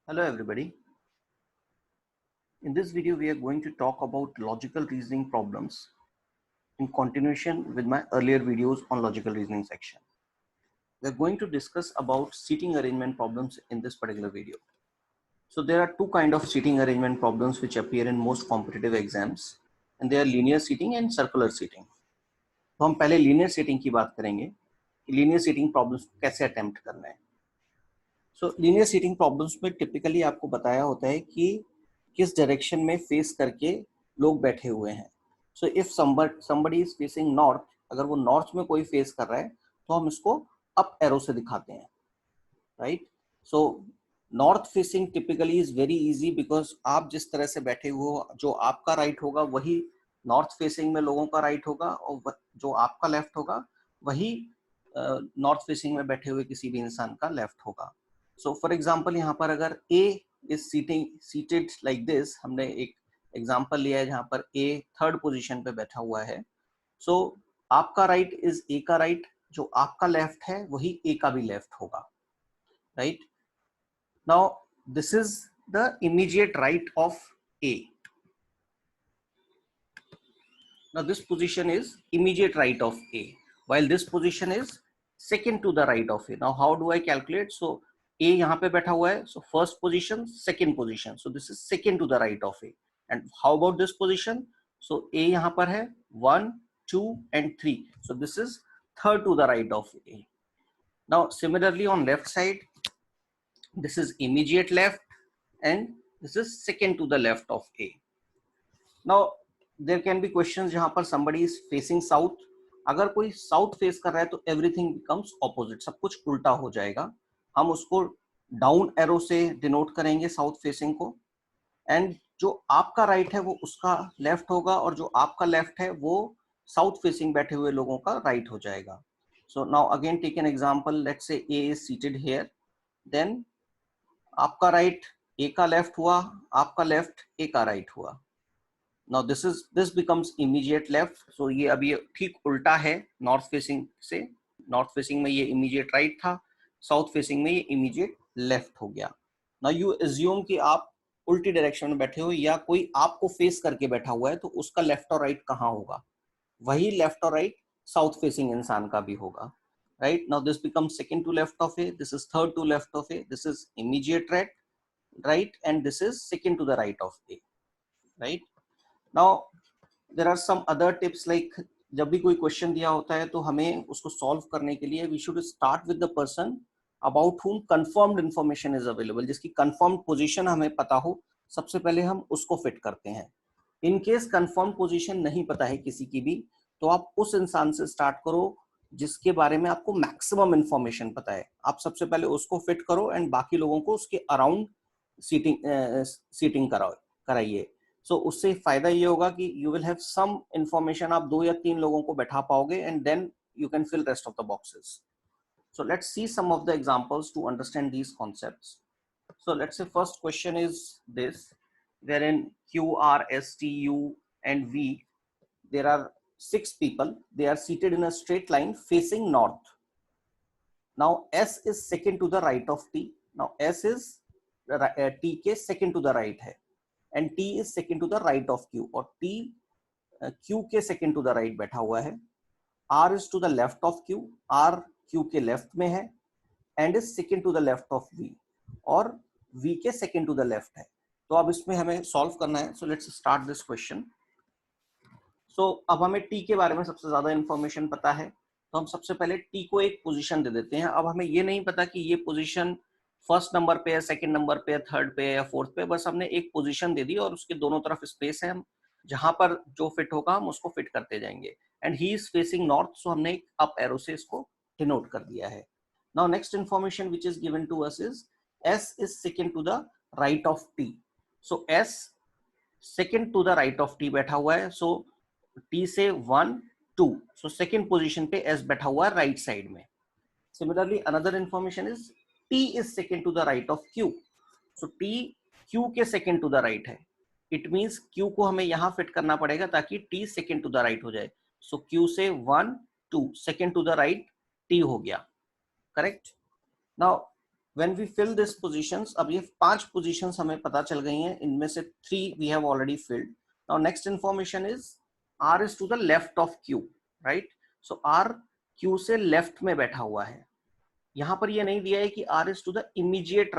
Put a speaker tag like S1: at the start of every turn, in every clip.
S1: Hello everybody. In this video we are going to talk about logical reasoning problems in continuation with my earlier videos on logical reasoning section. We are going to discuss about seating arrangement problems in this particular video. So there are two kinds of seating arrangement problems which appear in most competitive exams, and they are linear seating and circular seating. तो हम पहले linear seating की बात करेंगे कि linear seating problems को कैसे attempt करना है. So linear seating problems में typically आपको बताया होता है कि किस डायरेक्शन में फेस करके लोग बैठे हुए हैं. So if somebody is facing north, अगर वो नॉर्थ में कोई फेस कर रहा है तो हम इसको अप एरो से दिखाते हैं, right. So north facing typically is very easy because आप जिस तरह से बैठे हुए हो, जो आपका राइट होगा वही नॉर्थ फेसिंग में लोगों का राइट होगा, और जो आपका लेफ्ट होगा वही नॉर्थ फेसिंग में बैठे हुए किसी भी इंसान का लेफ्ट होगा. सो फॉर एग्जाम्पल यहाँ पर अगर ए इज सीटेड लाइक दिस, हमने एक एग्जाम्पल लिया है जहां पर ए थर्ड पोजीशन पे बैठा हुआ है. सो आपका राइट इज ए का राइट, जो आपका लेफ्ट है वही ए का भी लेफ्ट होगा, right. Now this is the immediate right of A. Now this position is immediate right of A, while this position is second to the right of A. Now how do I calculate? So A यहाँ पे बैठा हुआ है, so first position, second position, so this is second to the right of A. And how about this position? So A यहाँ पर है 1, 2 and 3, so this is third to the right of A. Now similarly on left side, this is immediate left and this is second to the left of A. Now there can be questions जहां पर somebody is facing south. अगर कोई south face कर रहा है तो everything becomes opposite, सब कुछ उल्टा हो जाएगा. हम उसको डाउन एरो से डिनोट करेंगे साउथ फेसिंग को, एंड जो आपका राइट है वो उसका लेफ्ट होगा और जो आपका लेफ्ट है वो साउथ फेसिंग बैठे हुए लोगों का राइट हो जाएगा. So now again take an example, let's say A is seated here, then आपका राइट ए का लेफ्ट हुआ, आपका लेफ्ट ए का राइट हुआ. Now this becomes immediate left. So ये अभी ठीक उल्टा है नॉर्थ फेसिंग से. नॉर्थ फेसिंग में ये इमीडिएट राइट था, साउथ फेसिंग में ये इमीडिएट लेफ्ट हो गया. Now you assume कि आप उल्टी डायरेक्शन में बैठे हो या कोई आपको फेस करके बैठा हुआ है, तो उसका लेफ्ट और राइट कहाँ होगा? वही लेफ्ट और राइट साउथ फेसिंग इंसान का भी होगा, right. Now this becomes second to left of A, this is third to left of A, this is immediate right, and this is second to the right of A, right. Now there are some other tips like जब भी कोई question दिया होता है तो हमें उसको solve करने के लिए we should start with the person about whom confirmed information is available. जिसकी confirmed position हमें पता हो, सबसे पहले हम उसको फिट करते हैं. इन केस confirmed position नहीं पता है किसी की भी, तो आप उस इंसान से स्टार्ट करो जिसके बारे में आपको मैक्सिमम इंफॉर्मेशन पता है. आप सबसे पहले उसको फिट करो एंड बाकी लोगों को उसके अराउंड सीटिंग कराइए. सो उससे फायदा ये होगा कि you will have some information, आप 2 या 3 लोगों को बैठा पाओगे and then you can fill rest of the boxes. So let's see some of the examples to understand these concepts. So let's say first question is this, wherein Q, R, S, T, U and V, there are 6 people. They are seated in a straight line facing north. Now S is second to the right of T. Now S is T के second to the right है, and T is second to the right of Q, और T Q के second to the right बैठा हुआ है. R is to the left of Q, R Q के left में है, and is second to the left of V, और V के second to the left है. तो अब इसमें हमें सॉल्व करना है. So let's start this question. So अब हमें T के बारे में सबसे ज्यादा इंफॉर्मेशन पता है, तो हम सबसे पहले T को एक पोजीशन दे देते हैं. अब हमें ये नहीं पता कि ये पोजीशन फर्स्ट नंबर पे है, सेकंड नंबर पे है, थर्ड पे है या फोर्थ पे, बस हमने एक पोजीशन दे दी और उसके दोनों तरफ स्पेस है. हम जहां पर जो फिट होगा हम उसको फिट करते जाएंगे. And he is facing north, so हमने एक अप एरो से इसको डिनोट कर दिया है. Now next information which is given to us is S is second to the right of T. So S second to the right of T बैठा हुआ है. सो T से 1, 2, सो सेकंड पोजीशन पे S बैठा हुआ है right side में. Similarly, another information is T is second to the right of Q. So T Q के second to the right है. It means Q को हमें यहाँ फिट करना पड़ेगा ताकि T second to the right हो जाए. So Q से 1, 2, second to the right T हो गया. Correct? Now when we fill this positions, अब ये 5 positions हमें पता चल गई हैं, इनमें से 3 we have already filled. Now next information is R is to the left of Q, right? So R Q से left में बैठा हुआ है. यहाँ पर ये नहीं दिया है कि R is to the immediate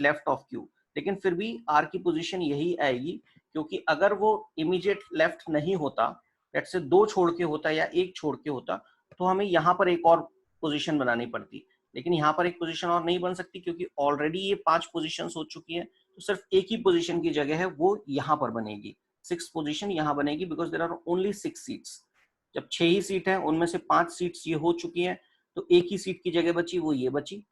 S1: left of Q, लेकिन फिर भी R की पोजीशन यही आएगी, क्योंकि अगर वो इमीडिएट लेफ्ट नहीं होता, लेट्स से 2 छोड़ के होता या 1 छोड़ के होता, तो हमें यहाँ पर एक और पोजीशन बनानी पड़ती, लेकिन यहाँ पर एक पोजीशन और नहीं बन सकती, क्योंकि ऑलरेडी ये 5 पोजीशंस हो चुकी हैं, तो सिर्फ एक ही पोजीशन की जगह है वो यहाँ पर बनेगी, 6 पोजीशन यहाँ बनेगी, because there are only 6 seats. जब 6 ही सीट है, उनमें से 5 सीट्स ये हो चुकी हैं, तो एक ही सीट की जगह बची, वो ये बची,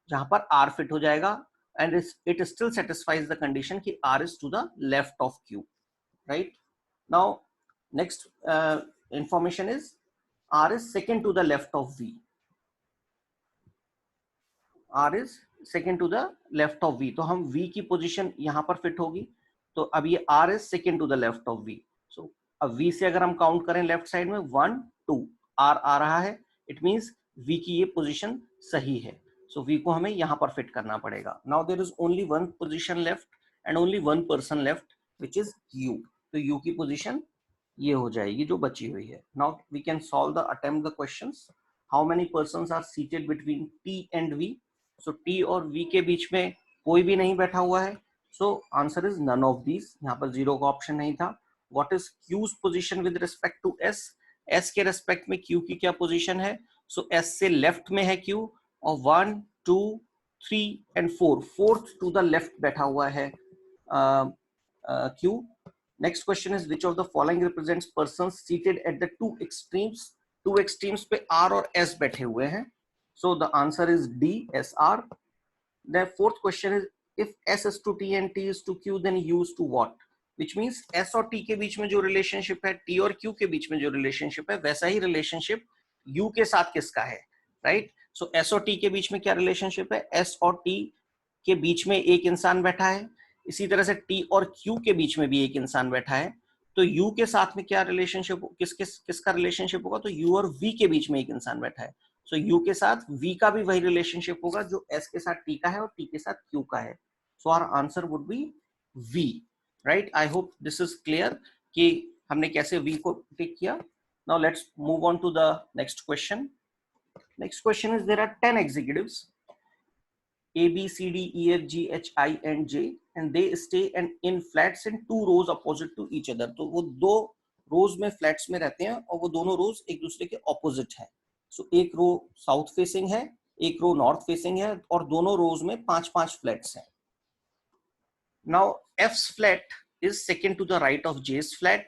S1: जहां पर R फिट हो जाएगा, and it still satisfies the condition कि R is to the left of Q, right? Now next information is R is second to the left of V. R is second to the left of V, तो हम V की position यहाँ पर fit होगी, तो अब ये R is second to the left of V. So अब V से अगर हम काउंट करें लेफ्ट साइड में 1 2 R आ रहा है, इट मींस V की ये पोजीशन सही है, सो V को हमें यहाँ पर फिट करना पड़ेगा. Now there is only one position left and only one person left, which is U. तो U की पोजीशन ये हो जाएगी जो बची हुई है. Now we can solve the attempt the questions. How many persons are seated between T and V? So T और V के बीच में कोई भी नहीं बैठा हुआ है, so answer is none of these. यहाँ पर 0 का ऑप्शन नहीं था. What is Q's position with respect to S? S के रेस्पेक्ट में Q की क्या पोजीशन है? सो S से लेफ्ट में है Q, और 1 2 3 and 4, fourth to the left बैठा हुआ है Q. Next question is which of the following represents persons seated at the two extremes? Two extremes पे R और S बैठे हुए हैं, so the answer is D, SR. The fourth question is if S is to T and T is to Q, then U is to what? Which means S और T के बीच में जो relationship है, T और Q के बीच में जो relationship है, वैसा ही रिलेशनशिप U के साथ किसका है, राइट? सो S और T के बीच में क्या रिलेशनशिप है? S और T के बीच में एक इंसान बैठा है, इसी तरह से T और Q के बीच में भी एक इंसान बैठा है, तो U के साथ में क्या रिलेशनशिप, किसका रिलेशनशिप होगा? तो U और V के बीच में एक इंसान बैठा है, सो U के साथ V का भी वही रिलेशनशिप होगा जो S के साथ T का है और T के साथ Q का है. So our answer would be V, right? I hope this is clear कि हमने कैसे V को टिक किया. Now let's move on to the next question. Next question is there are 10 executives A B C D E F G H I and J and they stay and in flats in 2 rows opposite to each other. तो वो 2 रोज में flats में रहते हैं और वो दोनों रोज एक दूसरे के ऑपोजिट है. सो एक रो साउथ फेसिंग है, एक रो नॉर्थ फेसिंग है, और दोनों रोज में 5-5 फ्लैट्स हैं. Now F's flat is second to the right of J's flat,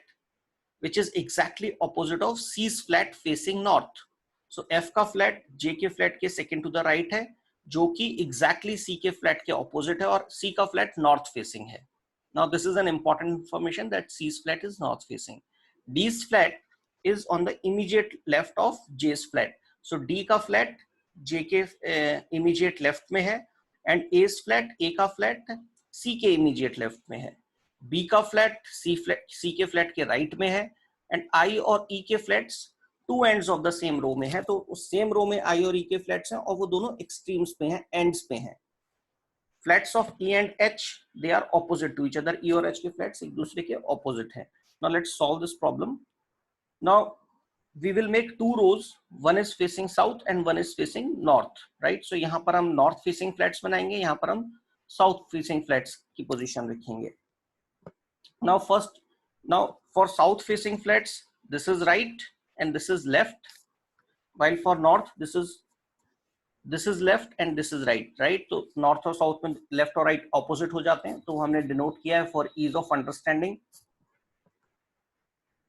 S1: which is exactly opposite of C's flat facing north. So F का फ्लैट J के फ्लैट के सेकंड टू द राइट है, जो कि एग्जैक्टली C के flat के opposite है, और C का फ्लैट नॉर्थ फेसिंग है. Now this is an important information that C's flat is north facing. D's flat is on the immediate left of J's flat. So D का flat J के immediate left में है, and A's flat A का flat C के immediate left में है. B का flat C के फ्लैट के राइट में है, and I और E के flats two ends of the same row में है. तो उस सेम रो में I और E के फ्लैट्स हैं और वो दोनों एक्सट्रीम्स पे हैं, एंड्स पे हैं. Flats of E and H they are opposite to each other. E और H के फ्लैट्स एक दूसरे के ऑपोजिट हैं. Now let's solve this problem. Now we will make 2 rows, one is facing south and one is facing north, right? So यहाँ पर हम north facing flats बनाएंगे, यहाँ पर हम south facing flats की position रखेंगे. Now for south facing flats this is right and this is left, while for north this is left and this is right? तो north और south में left और right opposite हो जाते हैं, तो हमने denote किया है for ease of understanding.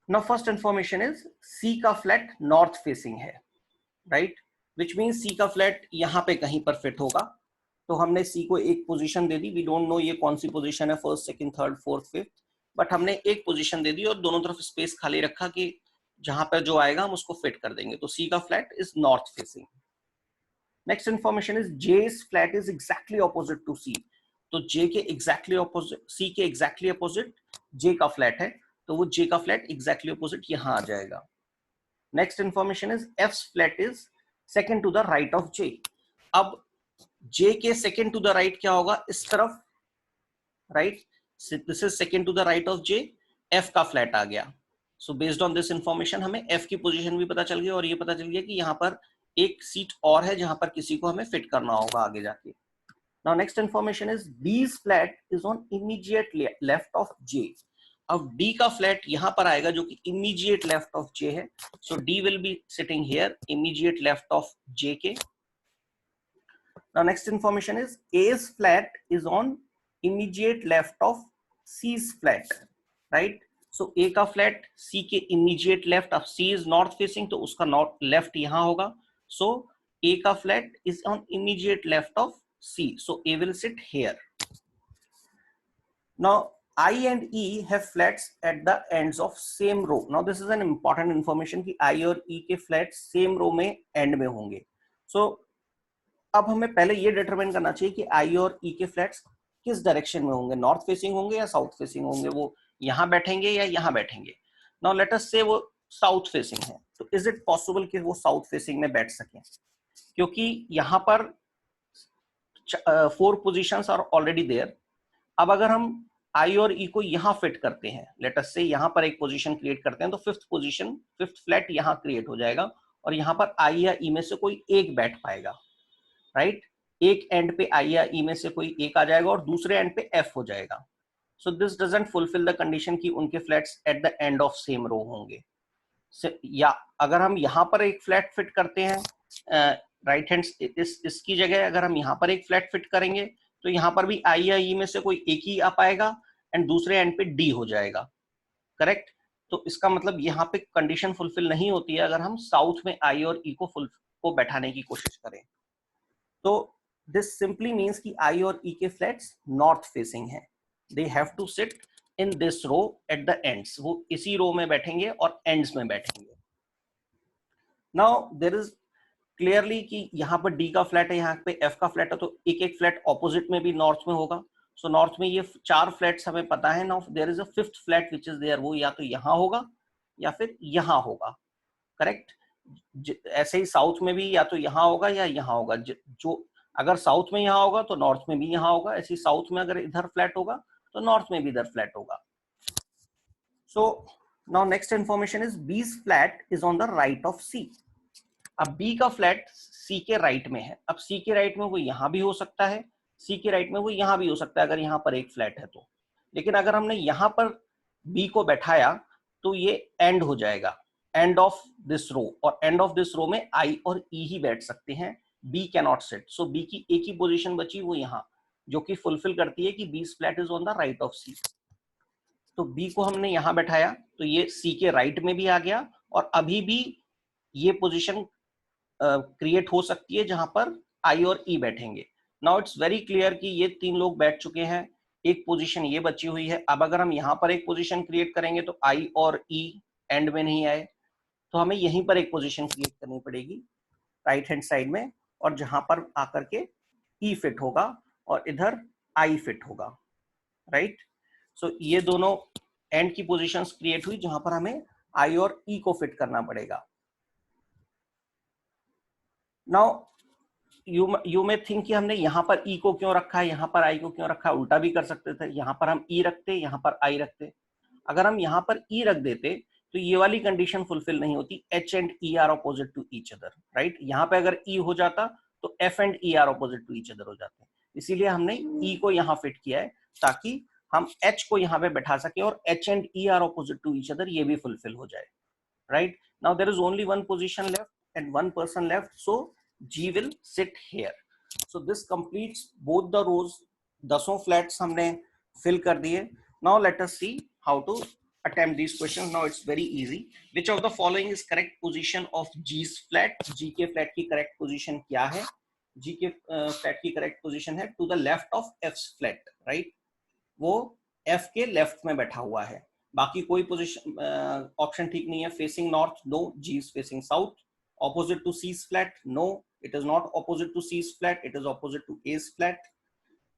S1: Now first information is C का फ्लैट नॉर्थ फेसिंग है, राइट? विच मीन्स C का फ्लैट यहाँ पे कहीं पर फिट होगा, तो हमने C को एक पोजीशन दे दी. वी डोंट नो ये कौन सी पोजीशन है, first second third fourth fifth, but हमने एक पोजीशन दे दी और दोनों तरफ स्पेस खाली रखा कि जहां पर जो आएगा हम उसको फिट कर देंगे. तो C का flat is north facing. Next information is J's flat is exactly opposite to C. तो J के एग्जैक्टली ऑपोजिट, C के एग्जैक्टली ऑपोजिट J का फ्लैट है, तो वो J का फ्लैट एग्जैक्टली ऑपोजिट यहां आ जाएगा. Next information is F's flat is second to the right of J. अब J के सेकेंड टू द राइट क्या होगा, इस तरफ, right, this is second to the right of J, F का फ्लैट आ गया। So based on this information हमें F की पोजीशन भी पता चल गई और ये पता चल गया कि यहाँ पर एक सीट और है जहां पर किसी को हमें फिट करना होगा आगे जाके। Now next information is B's flat is on immediate left of J. अब D का फ्लैट यहां पर आएगा जो कि immediate left of J है, so D will be sitting here immediate left of J के। Now next information is A's flat is on immediate left of C's flat, right? So A का flat C के immediate left, अब C is north facing तो उसका north left यहां होगा, so A का flat is on immediate left of C, so A will sit here. Now I and E have flats at the ends of same row. Now this is an important information कि I और E के flats same row में end में होंगे। So अब हमें पहले ये डिटरमाइन करना चाहिए कि I और E के फ्लैट्स किस डायरेक्शन में होंगे, नॉर्थ फेसिंग होंगे या साउथ फेसिंग होंगे, वो यहाँ बैठेंगे या यहाँ बैठेंगे। नाउ लेट अस से वो साउथ फेसिंग है, तो इज इट पॉसिबल कि वो साउथ फेसिंग में बैठ सकें, क्योंकि यहाँ पर 4 पोजीशंस आर ऑलरेडी देयर। अब अगर हम I और E को यहाँ फिट करते हैं, लेट अस से यहाँ पर एक पोजीशन क्रिएट करते हैं, तो फिफ्थ फ्लैट यहाँ क्रिएट हो जाएगा और यहाँ पर I या E में से कोई एक बैठ पाएगा, राइट एक एंड पे I या E में से कोई एक आ जाएगा और दूसरे एंड पे F हो जाएगा। So this doesn't fulfil the condition कि उनके flats at the end of same row होंगे। या अगर हम यहाँ पर एक फ्लैट फिट करते हैं राइट हैंड, इसकी जगह अगर हम यहाँ पर एक फ्लैट फिट करेंगे तो यहाँ पर भी I या E में से कोई एक ही आ पाएगा एंड दूसरे एंड पे D हो जाएगा, करेक्ट। तो इसका मतलब यहाँ पे कंडीशन फुलफिल नहीं होती है अगर हम साउथ में I और E को बैठाने की कोशिश करें। तो दिस सिंपली मीन्स कि I और E के फ्लैट्स नॉर्थ फेसिंग हैं, they have to sit in this row at the ends, वो इसी रो में बैठेंगे और एंड्स में बैठेंगे। नाउ देयर इज क्लियरली कि यहाँ पर D का फ्लैट है, यहाँ पे F का फ्लैट है, तो एक एक फ्लैट ऑपोजिट में भी नॉर्थ में होगा। सो नॉर्थ में ये 4 फ्लैट्स हमें पता है। Now there is a fifth flat which is there, वो या तो यहाँ होगा या फिर यहाँ होगा, करेक्ट। ऐसे ही साउथ में भी या तो यहाँ होगा या यहाँ होगा, जो अगर साउथ में यहाँ होगा तो नॉर्थ में भी यहाँ होगा, ऐसे ही साउथ में अगर इधर फ्लैट होगा तो नॉर्थ में भी इधर फ्लैट होगा। So now next information is B's flat is on the right of C। अब B का फ्लैट C के राइट में है। अब C के राइट में वो यहाँ भी हो सकता है, C के राइट में वो यहाँ भी हो सकता है अगर यहाँ पर एक फ्लैट है तो। लेकिन अगर हमने यहाँ पर B को बैठाया तो ये एंड हो जाएगा, एंड ऑफ दिस रो, और एंड ऑफ दिस रो में I और E ही बैठ सकते हैं, B कैनॉट सिट। सो B की एक ही पोजीशन बची वो यहाँ, जो कि फुलफिल करती है कि B's flat is on the right of C। तो B को हमने यहाँ बैठाया तो ये C के राइट में भी आ गया और अभी भी ये पोजीशन क्रिएट हो सकती है जहां पर I और E बैठेंगे। नाउ इट्स वेरी क्लियर कि ये 3 लोग बैठ चुके हैं, एक पोजीशन ये बची हुई है। अब अगर हम यहाँ पर एक पोजीशन क्रिएट करेंगे तो I और E एंड में नहीं आए, तो हमें यहीं पर एक पोजीशन क्रिएट करनी पड़ेगी राइट हैंड साइड में, और जहां पर आकर के E फिट होगा और इधर I फिट होगा, राइट। सो ये दोनों एंड की पोजीशंस क्रिएट हुई जहां पर हमें I और E को फिट करना पड़ेगा। नाउ यू में थिंक कि हमने यहाँ पर E को क्यों रखा है, यहाँ पर I को क्यों रखा है, उल्टा भी कर सकते थे, यहाँ पर हम E रखते, यहाँ पर I रखते। अगर हम यहाँ पर E रख देते तो ये वाली कंडीशन फुलफिल नहीं होती, H and E are opposite to each other, right. यहाँ पे अगर E हो जाता तो F and E are opposite to each other हो जाते, इसीलिए हमने E को यहाँ फिट किया है ताकि हम H को यहाँ पे बैठा सके और H and E are opposite to each other ये भी फुलफिल हो जाए, right. Now there is only one position left and one person left, so G will sit here. So this completes both the rows, 10 flats हमने fill कर दिए। Now let us see how to attempt these questions. Now it's very easy. Which of the following is correct position of G's flat? G के flat की correct position क्या है? G के flat की correct position है to the left of F's flat, right? वो F के left में बैठा हुआ है, बाकी कोई पोजीशन ऑप्शन ठीक नहीं है। Facing north, no, G is facing south. Opposite to C's flat, no, it is not opposite to C's flat, it is opposite to A's flat.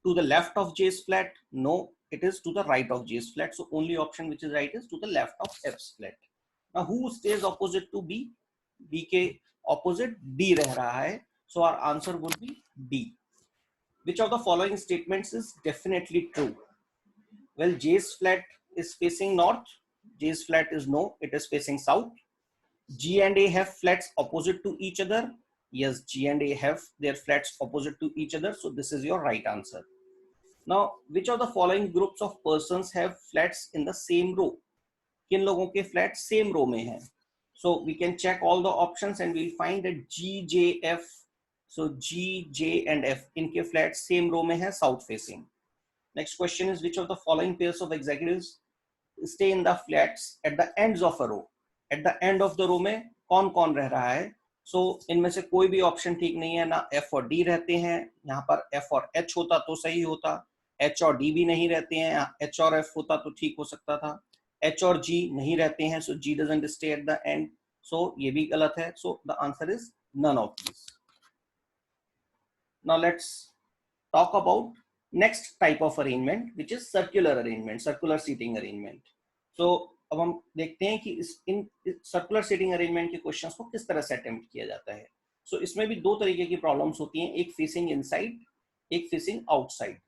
S1: To the left of J's flat, no, it is to the right of J's flat. So only option which is right is to the left of F's flat. Now who stays opposite to B? B के opposite D रह रहा है, so our answer would be D. Which of the following statements is definitely true? Well, J's flat is facing north. J's flat is no, it is facing south. G and A have flats opposite to each other. Yes, G and A have their flats opposite to each other. So this is your right answer. Now, which of the following groups of persons have flats in the same row? किन लोगों के flats same row में हैं? So we can check all the options and we'll find that G, J, F. So G, J and F इनके flats same row में है south facing. Next question is which of the following pairs of executives stay in the flats at the ends of a row? At the end of the row में कौन कौन रह रहा है? So इनमें से कोई भी ऑप्शन ठीक नहीं है ना. F और D रहते हैं. यहाँ पर F और H होता तो सही होता. H और D भी नहीं रहते हैं. H और F होता तो ठीक हो सकता था. H और G नहीं रहते हैं. So G doesn't stay at the end. So ये भी गलत है. So the answer is none of these. Now let's talk about next type of arrangement, which is circular arrangement, circular seating arrangement. So अब हम देखते हैं कि in circular seating arrangement के क्वेश्चंस को किस तरह से अटेम्प्ट किया जाता है. सो इसमें भी दो तरीके की प्रॉब्लम्स होती हैं, एक फेसिंग इनसाइड, एक फेसिंग आउटसाइड.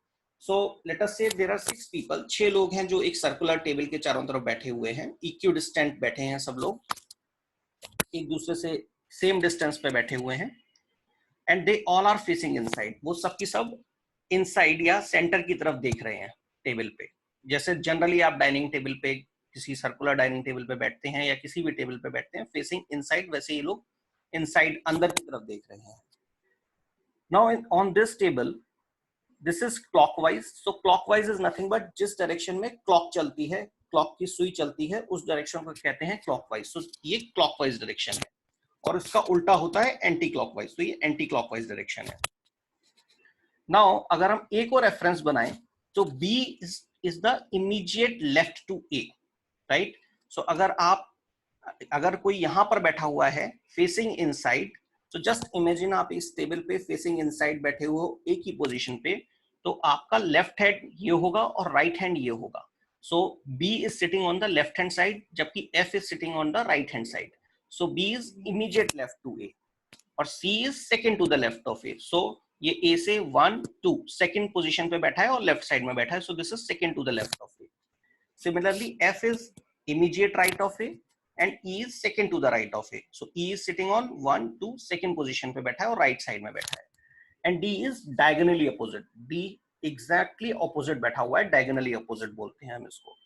S1: सो लेट अस से देयर आर 6 पीपल, 6 लोग हैं जो एक सर्कुलर टेबल के चारों तरफ बैठे हुए हैं. इक्यू डिस्टेंट बैठे हैं सब लोग, एक दूसरे से सेम डिस्टेंस पे बैठे हुए हैं. And they all are facing inside. वो सब की सब इनसाइड या सेंटर की तरफ देख रहे हैं टेबल पे. जैसे जनरली आप डाइनिंग टेबल पे, किसी सर्कुलर डाइनिंग टेबल पे बैठते हैं या किसी भी टेबल पे बैठते हैं फेसिंग इनसाइड, वैसे ये लोग इनसाइड अंदर की तरफ देख रहे हैं. Now on this table this is clockwise. So clockwise is nothing but जिस डायरेक्शन में क्लॉक चलती है, क्लॉक की सुई चलती है, उस डायरेक्शन को कहते हैं क्लॉकवाइज. सो ये क्लॉकवाइज डायरेक्शन है और इसका उल्टा होता है एंटी क्लॉकवाइज. तो ये एंटी क्लॉकवाइज डायरेक्शन है. नाउ अगर हम ए को रेफरेंस बनाएं तो B is the immediate left to A, right. So अगर कोई यहां पर बैठा हुआ है फेसिंग इनसाइड, तो जस्ट इमेजिन आप इस टेबल पे फेसिंग इनसाइड बैठे हुए हो ए की पोजीशन पे, तो आपका लेफ्ट हैंड ये होगा और राइट हैंड ये होगा. So B is sitting on the left hand side जबकि F is sitting on the right hand side. So B is immediate left to A और C is second to the left of A. So ये A से 1 2 second position पे बैठा है और left side में बैठा है. So this is second to the left of A. Similarly, F is immediate right of A and E is second to the right of A. So E is sitting on 1 2 second position पे बैठा है और right side में बैठा है. And D is diagonally opposite. D exactly opposite बैठा हुआ है, diagonally opposite बोलते हैं हम इसको.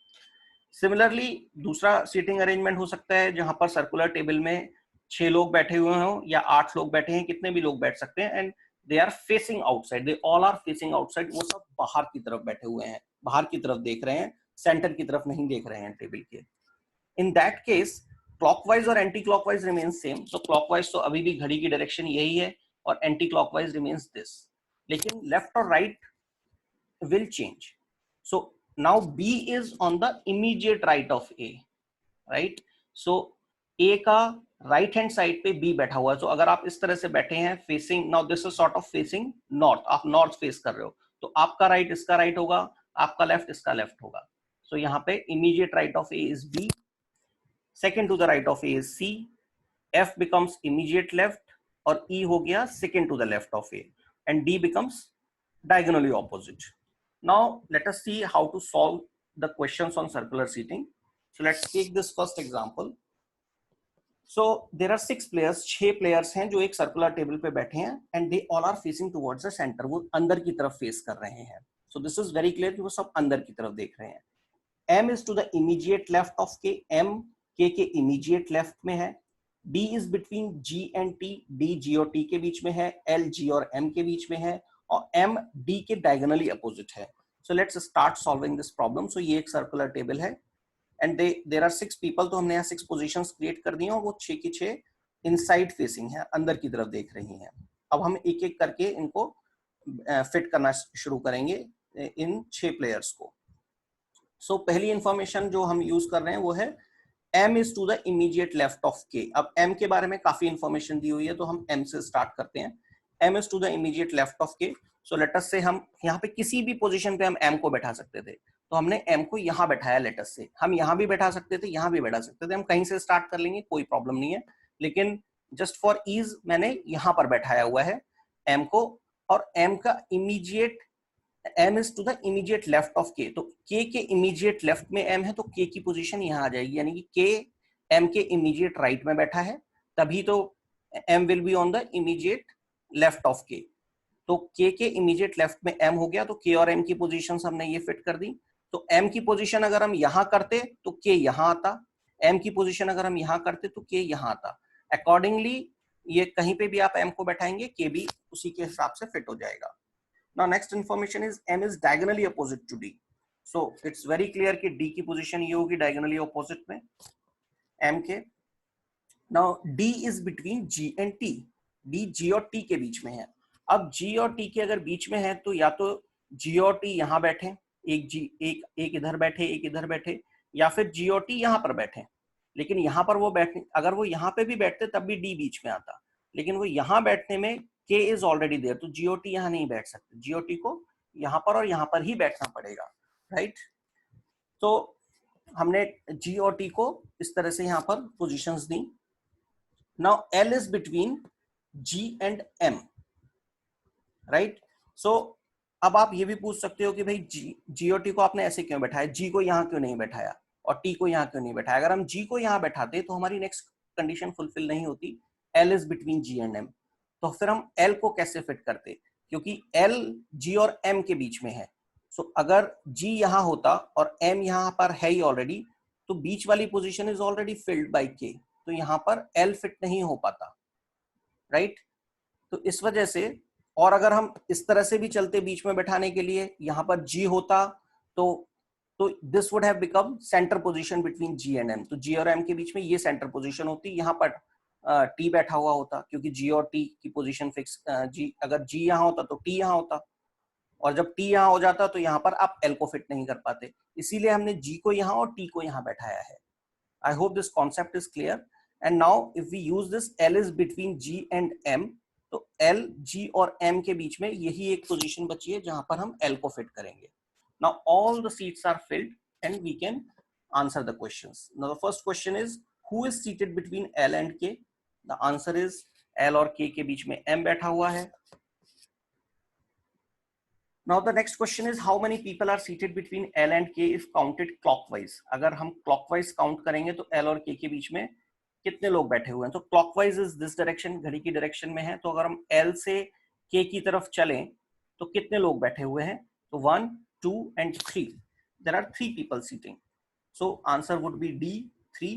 S1: Similarly, दूसरा seating arrangement हो सकता है जहां पर circular table में 6 लोग बैठे हुए हों या 8 लोग बैठे हैं, कितने भी लोग बैठ सकते हैं. And they are facing outside. They all are facing outside. वो सब बाहर की तरफ बैठे हुए हैं, बाहर की तरफ देख रहे हैं, सेंटर की तरफ नहीं देख रहे हैं टेबल के. इन दैट केस क्लॉकवाइज और anti clockwise remains same. So clockwise तो अभी भी घड़ी की डायरेक्शन यही है और एंटी क्लॉकवाइज रिमेन्स दिस, लेकिन लेफ्ट और right will change. So now B is on the immediate right of A, right. So A का राइट हैंड साइड पे बी बैठा हुआ है. सो अगर आप इस तरह से बैठे हैं facing, now this is sort of facing north, आप नॉर्थ फेस कर रहे हो, तो आपका राइट इसका राइट होगा, आपका लेफ्ट इसका लेफ्ट होगा. So यहाँ पे immediate right of A is B, second to the right of A is C, F becomes immediate left और E हो गया second to the left of A and D becomes diagonally opposite. Now let us see how to solve the questions on circular seating. So let's take this first example. So there are 6 players, 6 players हैं जो एक circular table पे बैठे हैं and they all are facing towards the center. वो अंदर की तरफ face कर रहे हैं. So this is very clear कि वो सब अंदर की तरफ देख रहे हैं. M is to the immediate left of K. M K के immediate left में है. D is between G and T. D G और T के बीच में है. L G और M के बीच में है और M D के diagonally opposite है. So let's start solving this problem. So ये एक circular table है and there are 6 people. तो हमने यहाँ 6 positions create कर दी हैं और वो 6 की 6 inside facing है, अंदर की तरफ देख रही हैं. अब हम एक एक करके इनको फिट करना शुरू करेंगे इन 6 प्लेयर्स को. सो पहली इंफॉर्मेशन जो हम यूज कर रहे हैं वो है M is to the immediate left of K. अब M के बारे में काफी इंफॉर्मेशन दी हुई है तो हम M से स्टार्ट करते हैं. M is to the immediate left of K. So let अस से हम यहाँ पे किसी भी पोजीशन पे हम M को बैठा सकते थे, तो हमने M को यहाँ बैठाया. लेट अस से हम यहाँ भी बैठा सकते थे, यहाँ भी बैठा सकते थे, हम कहीं से स्टार्ट कर लेंगे, कोई प्रॉब्लम नहीं है. लेकिन जस्ट फॉर ईज मैंने यहाँ पर बैठाया हुआ है M को और m का immediate, m is to the immediate left of k, तो k के इमीडिएट लेफ्ट में m है, तो k की पोजीशन यहाँ आ जाएगी, यानी कि k m के इमीडिएट राइट में बैठा है, तभी तो m will be on the immediate left of k। तो k के इमीडिएट लेफ्ट में m हो गया, तो k और m की पोजीशन हमने ये फिट कर दी। तो m की पोजीशन अगर हम यहाँ करते तो k यहाँ आता, m की पोजीशन अगर हम यहाँ करते तो k यहाँ आता। अकॉर्डिंगली ये कहीं पे भी आप m को बैठाएंगे k भी उसी के हिसाब से फिट हो जाएगा। Now next information is m is diagonally opposite to d, so it's very clear कि d की पोजीशन ये होगी diagonally opposite में m के। Now d is between g and t, d g और t के बीच में है। अब g और t के अगर बीच में है तो या तो g और t यहाँ बैठे, एक इधर बैठे एक इधर बैठे, या फिर g और t यहाँ पर बैठे। लेकिन यहाँ पर वो बैठे, अगर वो यहाँ पे भी बैठते तब भी d बीच में आता, लेकिन वो यहाँ बैठने में k इज ऑलरेडी देयर, तो g और t यहाँ नहीं बैठ सकते, g और t को यहाँ पर और यहाँ पर ही बैठना पड़ेगा, राइट। तो हमने g और t को इस तरह से यहाँ पर पोजीशंस दी। Now l is between g and m, right. So अब आप ये भी पूछ सकते हो कि भाई g और t को आपने ऐसे क्यों बैठाया, g को यहाँ क्यों नहीं बैठाया और t को यहाँ क्यों नहीं बैठाया। अगर हम g को यहाँ बैठाते तो हमारी नेक्स्ट कंडीशन फुलफिल नहीं होती, l is between g and m। तो फिर हम l को कैसे फिट करते, क्योंकि l g और m के बीच में है। सो अगर g यहाँ होता और m यहाँ पर है ही ऑलरेडी, तो बीच वाली position is already filled by k, तो यहाँ पर l फिट नहीं हो पाता, राइट। तो इस वजह से, और अगर हम इस तरह से भी चलते बीच में बैठाने के लिए, यहाँ पर g होता तो this would have become centre position between g and m, तो g और m के बीच में ये सेंटर पोजीशन होती, यहाँ पर टी बैठा हुआ होता, क्योंकि जी और टी की पोजीशन फिक्स, जी अगर जी यहाँ होता तो टी यहाँ होता, और जब टी यहाँ हो जाता तो यहाँ पर आप एल को फिट नहीं कर पाते, इसीलिए हमने जी को यहाँ और टी को यहाँ बैठाया है। I hope this concept is clear. And now if we use this L is between G and M, तो एल जी और एम के बीच में यही एक पोजीशन बची है जहां पर हम एल को फिट करेंगे। Now all the seats are filled and we can answer the questions. Now the first question is who is seated between L and K. The answer is L और K के बीच में M बैठा हुआ है। Now the next question is how many people are seated between L and K if counted clockwise। अगर हम clockwise count करेंगे तो L और K के बीच में कितने लोग बैठे हुए हैं। तो clockwise is this direction, घड़ी की डायरेक्शन में है, तो अगर हम L से K की तरफ चलें तो कितने लोग बैठे हुए हैं, तो 1 2 and 3, there are 3 people sitting, so answer would be D, 3।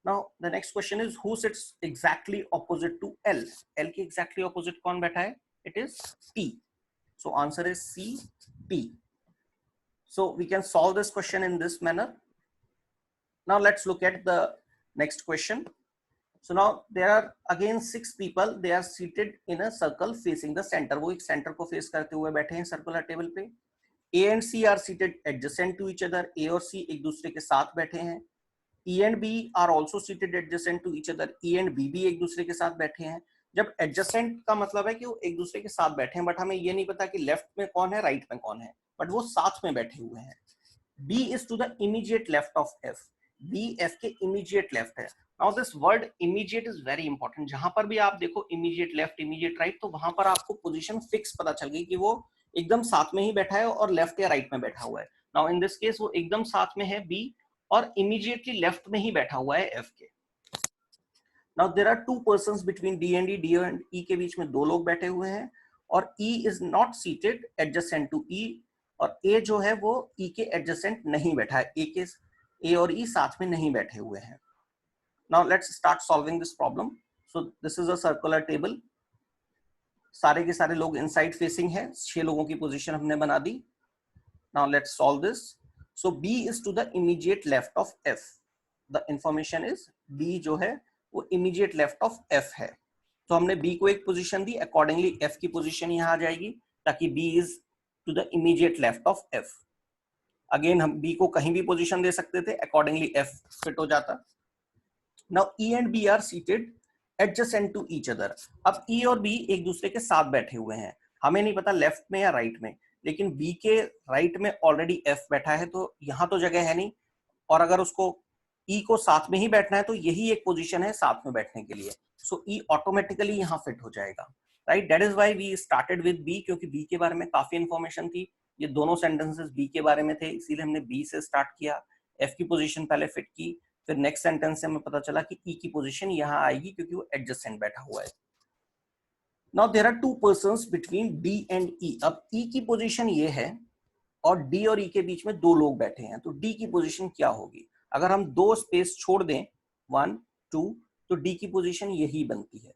S1: Now the next question is who sits exactly opposite to L। L के exactly opposite कौन बैठा है, it is T, so answer is C, T। So we can solve this question in this manner। Now let's look at the next question। So now there are again 6 people, they are seated in a circle facing the center। वो एक center को face करते हुए बैठे हैं circular table पे। A and C are seated adjacent to each other। A और C एक दूसरे के साथ बैठे हैं। E and B are also seated adjacent to each other। E and B भी एक दूसरे के साथ बैठे हैं। जब adjacent का मतलब है कि वो एक दूसरे के साथ बैठे हैं, बट हमें ये नहीं पता कि लेफ्ट में कौन है राइट में कौन है, बट वो साथ में बैठे हुए हैं। B is to the immediate left of F। B F के immediate left है। Now this word immediate is very important। जहां पर भी आप देखो immediate left, immediate right, तो वहां पर आपको पोजीशन फिक्स पता चल गई कि वो एकदम साथ में ही बैठा है और लेफ्ट या राइट में बैठा हुआ है। Now in this case वो एकदम साथ में है B और इमीडिएटली लेफ्ट में ही बैठा हुआ है F के। Now there are 2 persons between D and E। D and E के बीच में 2 लोग बैठे हुए हैं और E is not seated adjacent to E, और A जो है वो E के adjacent नहीं बैठा है, A और E साथ में नहीं बैठे हुए हैं। Now let's start solving this problem। So this is a circular table। सारे के सारे लोग इनसाइड फेसिंग है, 6 लोगों की पोजीशन हमने बना दी। Now let's solve this। So B is to the immediate left of F। The information is B जो है वो immediate left of F है, तो हमने B को एक पोजीशन दी, accordingly F की पोजीशन यहाँ आ जाएगी, ताकि B is to the immediate left of F। Again हम B को कहीं भी पोजीशन दे सकते थे, accordingly F फिट हो जाता। Now E and B are seated adjacent to each other। अब E और B एक दूसरे के साथ बैठे हुए हैं, हमें नहीं पता लेफ्ट में या राइट में, लेकिन B के राइट में ऑलरेडी F बैठा है, तो यहाँ तो जगह है नहीं, और अगर उसको E को साथ में ही बैठना है तो यही एक पोजीशन है साथ में बैठने के लिए, सो E ऑटोमेटिकली यहाँ फिट हो जाएगा। Right, that is why we started with B, क्योंकि बी के बारे में काफी इंफॉर्मेशन थी, ये दोनों सेंटेंसेस बी के बारे में थे, इसीलिए हमने बी से स्टार्ट किया, एफ की पोजीशन पहले फिट की, फिर नेक्स्ट सेंटेंस से हमें पता चला कि ई की पोजीशन यहाँ आएगी क्योंकि वो एडजेसेंट बैठा हुआ है। Now there are two persons between D and E. अब ई की पोजीशन ये है और डी और ई के बीच में दो लोग बैठे हैं, तो डी की पोजीशन क्या होगी? अगर हम दो स्पेस छोड़ दें 1 2, तो डी की पोजीशन यही बनती है।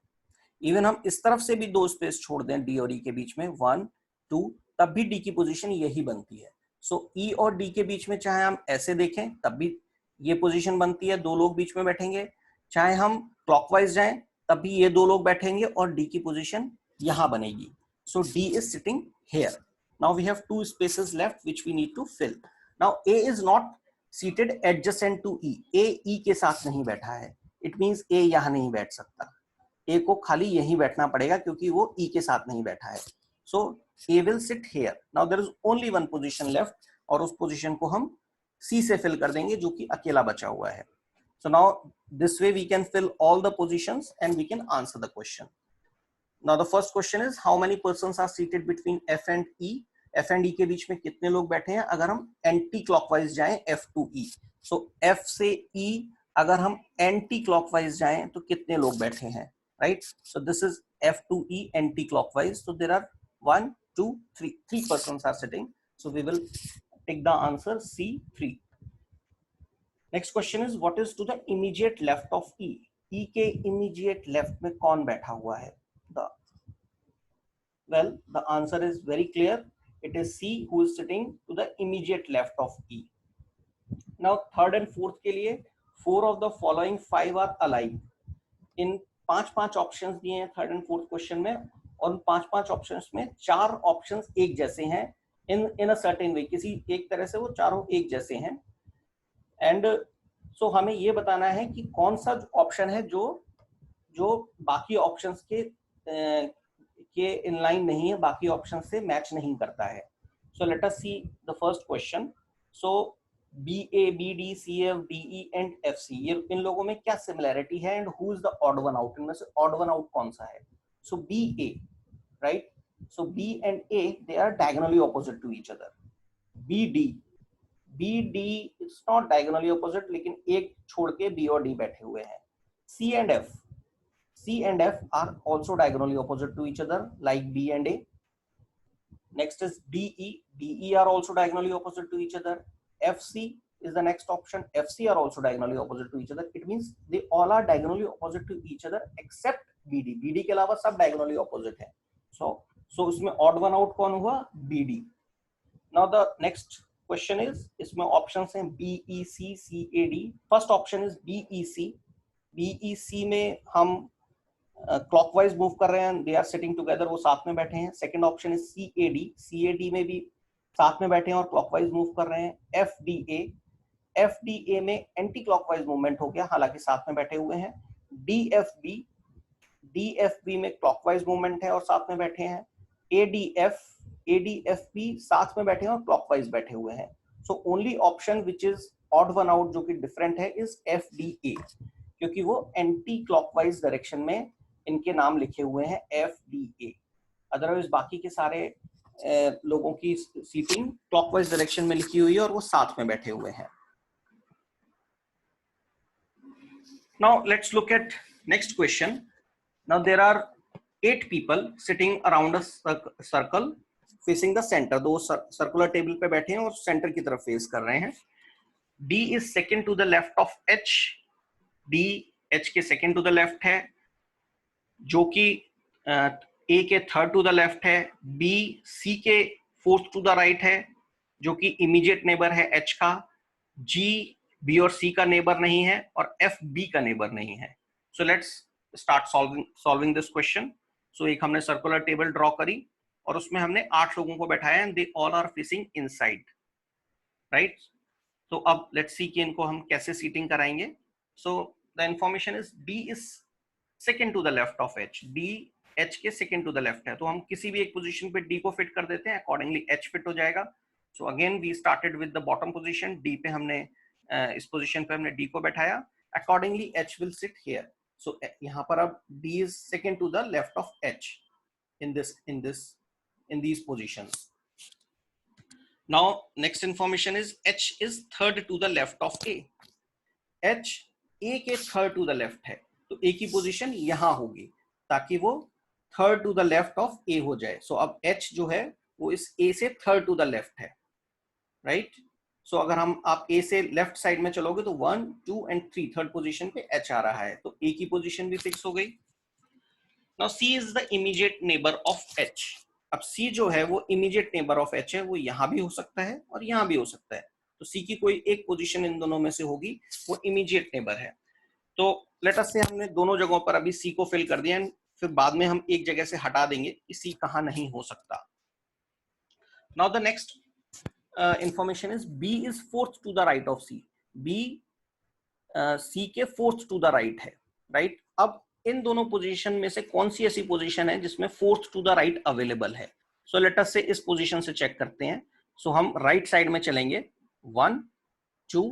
S1: इवन हम इस तरफ से भी दो स्पेस छोड़ दें डी और ई के बीच में 1 2, तब भी डी की पोजीशन यही बनती है। सो ई और डी के बीच में चाहे हम ऐसे देखें तब भी ये पोजीशन बनती है, दो लोग बीच में बैठेंगे, चाहे हम क्लॉकवाइज जाएं तब भी ये दो लोग बैठेंगे और डी की पोजीशन यहां बनेगी। So D is sitting here. Now we have two spaces left which we need to fill. Now A is not seated adjacent to E. A E के साथ नहीं बैठा है. It means A यहाँ नहीं बैठ सकता. A को खाली यहीं बैठना पड़ेगा क्योंकि वो E के साथ नहीं बैठा है. So A will sit here. Now there is only one position left और उस position को हम C से fill कर देंगे जो कि अकेला बचा हुआ है. So now this way we can fill all the positions and we can answer the question. Now the first question is how many persons are seated between F and E? F and E के बीच में कितने लोग बैठे हैं अगर हम anti clockwise जाएं F to E? So F से E अगर हम एंटी क्लॉकवाइज जाएं तो कितने लोग बैठे हैं, right? So this is F to E anti clockwise. So there are 1 2 3 persons are sitting. So we will take the answer C 3. Next question is what is to the immediate left of E? E के immediate left में कौन बैठा हुआ है? Well, the answer is very clear. It is C who is sitting to the immediate left of E. Now, third and fourth के लिए 4 of the following 5 are alike. इन पांच options दिए हैं थर्ड एंड फोर्थ क्वेश्चन में और उन पांच options में 4 ऑप्शंस एक जैसे हैं इन अ सर्टेन वे, किसी एक तरह से वो चारों एक जैसे हैं। एंड सो हमें ये बताना है कि कौन सा ऑप्शन है जो बाकी ऑप्शंस के इन लाइन नहीं है, बाकी ऑप्शन से मैच नहीं करता है। So let us see the first question. So B A B D C F D E and F C, ये इन लोगों में क्या सिमिलैरिटी है and who is the odd one out? इनमें से ऑड वन आउट कौन सा है? So B A, right? So B and A they are diagonally opposite to each other. B D it's not diagonally opposite, लेकिन एक छोड़ के B और डी बैठे हुए हैं। C and F are also diagonally opposite to each other like B and A. Next is DE. DE are also diagonally opposite to each other. FC is the next option. FC are also diagonally opposite to each other. It means they all are diagonally opposite to each other except BD. BD के अलावा सब diagonally opposite है. So इसमें odd one out कौन हुआ? BD. Now the next question is, इसमें options हैं BEC, CAD. First option is BEC. BEC में हम क्लॉकवाइज मूव कर रहे हैं, दे आर सिटिंग टुगेदर, वो साथ में बैठे हैं। सेकंड ऑप्शन है CAD में भी साथ में बैठे हैं और क्लॉकवाइज मूव कर रहे हैं। FDA में एंटी क्लॉकवाइज मूवमेंट हो गया, हालांकि साथ में बैठे हुए हैं। DFB में क्लॉकवाइज मूवमेंट है और साथ में बैठे हैं। ADF भी साथ में बैठे हैं और क्लॉकवाइज बैठे हुए हैं। So only option which is odd one out, जो कि डिफरेंट है, इज FDA, क्योंकि वो एंटी क्लॉकवाइज डायरेक्शन में इनके नाम लिखे हुए हैं FDA। अदरवाइज बाकी के सारे लोगों की सीटिंग क्लॉकवाइज डायरेक्शन में लिखी हुई है और वो साथ में बैठे हुए हैं। Now let's look at next question. Now there are 8 people sitting around a circle facing the center. दो सर्कुलर टेबल पे बैठे हैं और सेंटर की तरफ फेस कर रहे हैं। D is second to the left of H. D H के सेकंड टू द लेफ्ट है, जो कि A के थर्ड टू द लेफ्ट है। B C के फोर्थ टू द राइट है, जो कि इमीडिएट नेबर है H का। G B और C का नेबर नहीं है और F B का नेबर नहीं है। So let's start solving this question. So एक हमने सर्कुलर टेबल ड्रॉ करी और उसमें हमने 8 लोगों को बैठाया and they all are facing inside, right? तो अब लेट्स सी कि इनको हम कैसे सीटिंग कराएंगे। So the information is D is second to the left of H. D H के second to the left है, तो हम किसी भी एक पोजीशन पे D को फिट कर देते हैं, अकॉर्डिंगली H फिट हो जाएगा। So again we started with the bottom position. D पे हमने इस पोजीशन पे हमने D को बैठाया, accordingly H will sit here. So यहाँ पर अब D is second to the left of H. in these positions. Now next information is H is third to the left of A. H A के third to the left है, तो A की position यहां होगी ताकि वो third to the left of A हो जाए. सो अब H जो है वो इस A से थर्ड टू द लेफ्ट है, राइट. सो अगर आप A से लेफ्ट साइड में चलोगे तो 1 2 एंड 3 थर्ड पोजीशन पे H आ रहा है, तो A की पोजीशन भी फिक्स हो गई. Now C is the immediate neighbour of H. अब C जो है वो इमीडिएट नेबर ऑफ H है, वो यहां भी हो सकता है और यहां भी हो सकता है. तो C की कोई एक पोजीशन इन दोनों में से होगी, वो इमीडिएट नेबर है. तो लेट अस से हमने दोनों जगहों पर अभी C को फिल कर दिया, फिर बाद में हम एक जगह से हटा देंगे कि C कहां नहीं हो सकता. Now the next information is B is fourth to the right of C. B C के फोर्थ टू द राइट है, राइट. अब इन दोनों पोजीशन में से कौन सी ऐसी पोजीशन है जिसमें fourth to the right available है. सो लेट अस से इस पोजीशन से चेक करते हैं. सो हम राइट साइड में चलेंगे, 1 2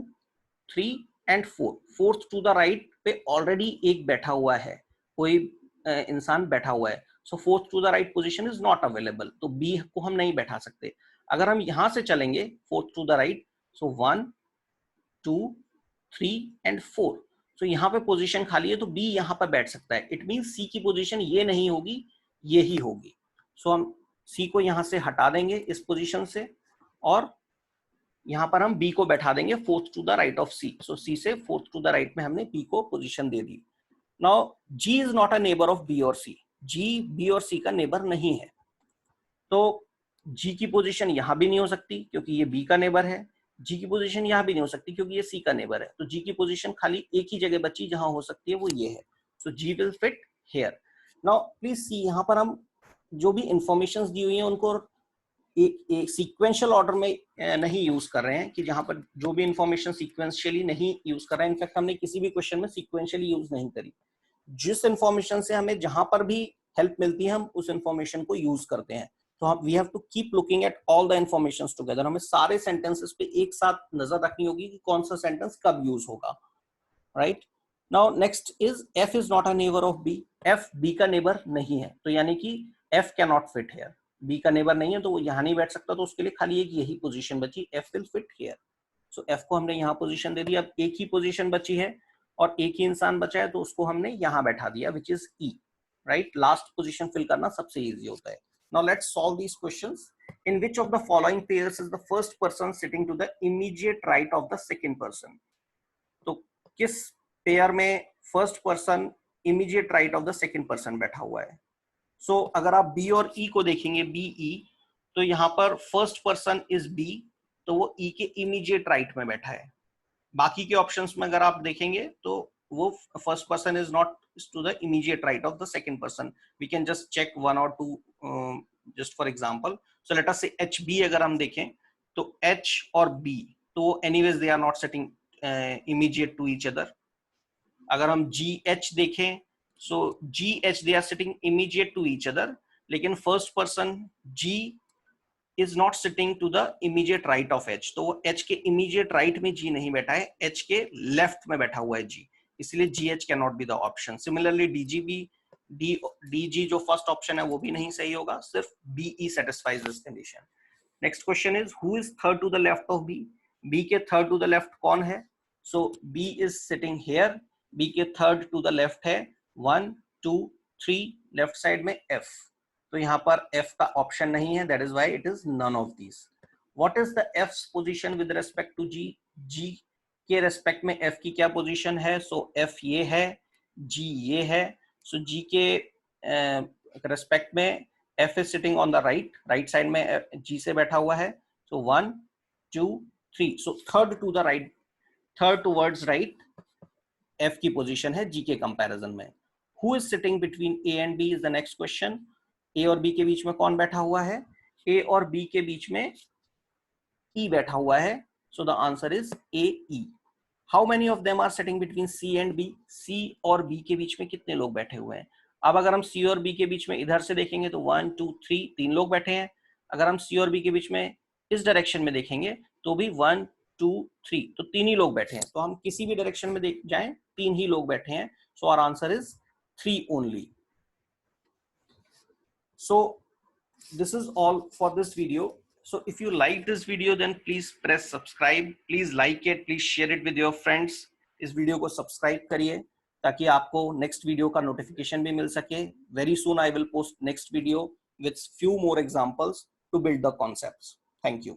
S1: 3 and 4. Fourth to the right पे ऑलरेडी एक बैठा हुआ है, कोई इंसान बैठा हुआ है. So fourth to the right position is not available, तो बी को हम नहीं बैठा सकते. अगर हम यहां से चलेंगे fourth to the right, so 1 2 3 and 4. तो यहाँ पे पोजीशन खाली है, तो बी यहाँ पर बैठ सकता है. इट मीन सी की पोजीशन ये नहीं होगी, ये ही होगी. सो हम सी को यहाँ से हटा देंगे इस पोजीशन से, और यहाँ पर हम बी को बैठा देंगे fourth to the right of C. So C से फोर्थ टू द राइट में हमने बी को पोजीशन दे दी. Now G is not a neighbour of B और सी. जी बी और सी का नेबर नहीं है, तो जी की पोजीशन यहाँ भी नहीं हो सकती क्योंकि ये बी का नेबर है. जी की पोजीशन यहाँ भी नहीं हो सकती क्योंकि ये सी का नेबर है. तो जी की पोजीशन खाली एक ही जगह बची जहां हो सकती है, वो ये है. So G will fit here. Now please see, यहाँ पर हम जो भी इंफॉर्मेशंस दी हुई हैं उनको एक सीक्वेंशियल ऑर्डर में नहीं यूज कर रहे हैं, कि जहां पर जो भी इंफॉर्मेशन सीक्वेंशियली नहीं यूज कर रहे हैं. इनफैक्ट हमने किसी भी क्वेश्चन में सीक्वेंशियली यूज नहीं करी. जिस इंफॉर्मेशन से हमें जहां पर भी हेल्प मिलती है हम उस इंफॉर्मेशन को यूज करते हैं. तो हम we have to keep looking at all the informations together. हमें सारे सेंटेंसेस पे एक साथ नजर रखनी होगी कि कौन सा सेंटेंस कब यूज होगा, right. Now next is F is not a neighbour of B. F B का नेबर नहीं है, तो यानी कि F can not fit here. B का नेबर नहीं है तो वो यहाँ नहीं बैठ सकता, तो उसके लिए खाली एक यही पोजीशन बची, F will fit here. So F को हमने यहाँ पोजीशन दे दी. अब एक ही पोजीशन बची है और एक ही इंसान बचा है, तो उसको हमने यहाँ बैठा दिया, which is E, right. Last position fill करना सबसे इजी होता है. Now let's solve these questions. In which of the following pairs is the first person sitting to the immediate right of the second person? तो किस pair में first person immediate right of the second person बैठा हुआ है? सो अगर आप B और ई को देखेंगे, बी ई, तो यहाँ पर फर्स्ट पर्सन इज बी, तो वो ई के इमीडिएट राइट में बैठा है. बाकी के ऑप्शंस में अगर आप देखेंगे तो वो first person is not to the immediate right of the second person. We can just check one or two just for example. So let us say HB अगर हम देखें तो H और B, तो anyways they are not sitting immediate to each other. अगर हम GH देखें, so GH they are sitting immediate to each other, लेकिन first person G is not sitting to the immediate right of H. तो वो H के immediate right में G नहीं बैठा है, H के left में बैठा हुआ है G, इसलिए GH cannot be the option. Similarly DGB, DG जो फर्स्ट ऑप्शन है वो भी नहीं सही होगा, सिर्फ BE satisfies this condition. Next question is who is third to the left of B. B के थर्ड टू द लेफ्ट कौन है? So B is sitting here. B के थर्ड टू द लेफ्ट है 1 2 3, लेफ्ट साइड में F. तो यहाँ पर F का ऑप्शन नहीं है, that is why it is none of these. What is the F's position with respect to G? G के रेस्पेक्ट में F की क्या पोजीशन है? सो F ये है, G ये है. सो G के रेस्पेक्ट में F is sitting on the right side में G से बैठा हुआ है. So 1 2 3, so third to the right, third towards right F की पोजीशन है G के कंपैरिजन में. Who is sitting between A and B is the next question. A और B के बीच में कौन बैठा हुआ है? A और B के बीच में E बैठा हुआ है. So the answer is AE. How many of them are sitting between C and B? C और B के बीच में कितने लोग बैठे हुए हैं? अब अगर हम C और B के बीच में इधर से देखेंगे तो 1 2 3, 3 लोग बैठे हैं. अगर हम C और B के बीच में इस डायरेक्शन में देखेंगे तो भी 1 2 3, तो 3 ही लोग बैठे हैं. तो हम किसी भी डायरेक्शन में देख जाएं 3 ही लोग बैठे हैं. So our answer is 3 only. So this is all for this video. So if you like this video, then please press subscribe, please like it, please share it with your friends. इस video को subscribe करिए ताकि आपको next video का notification भी मिल सके. Very soon I will post next video with few more examples to build the concepts. Thank you.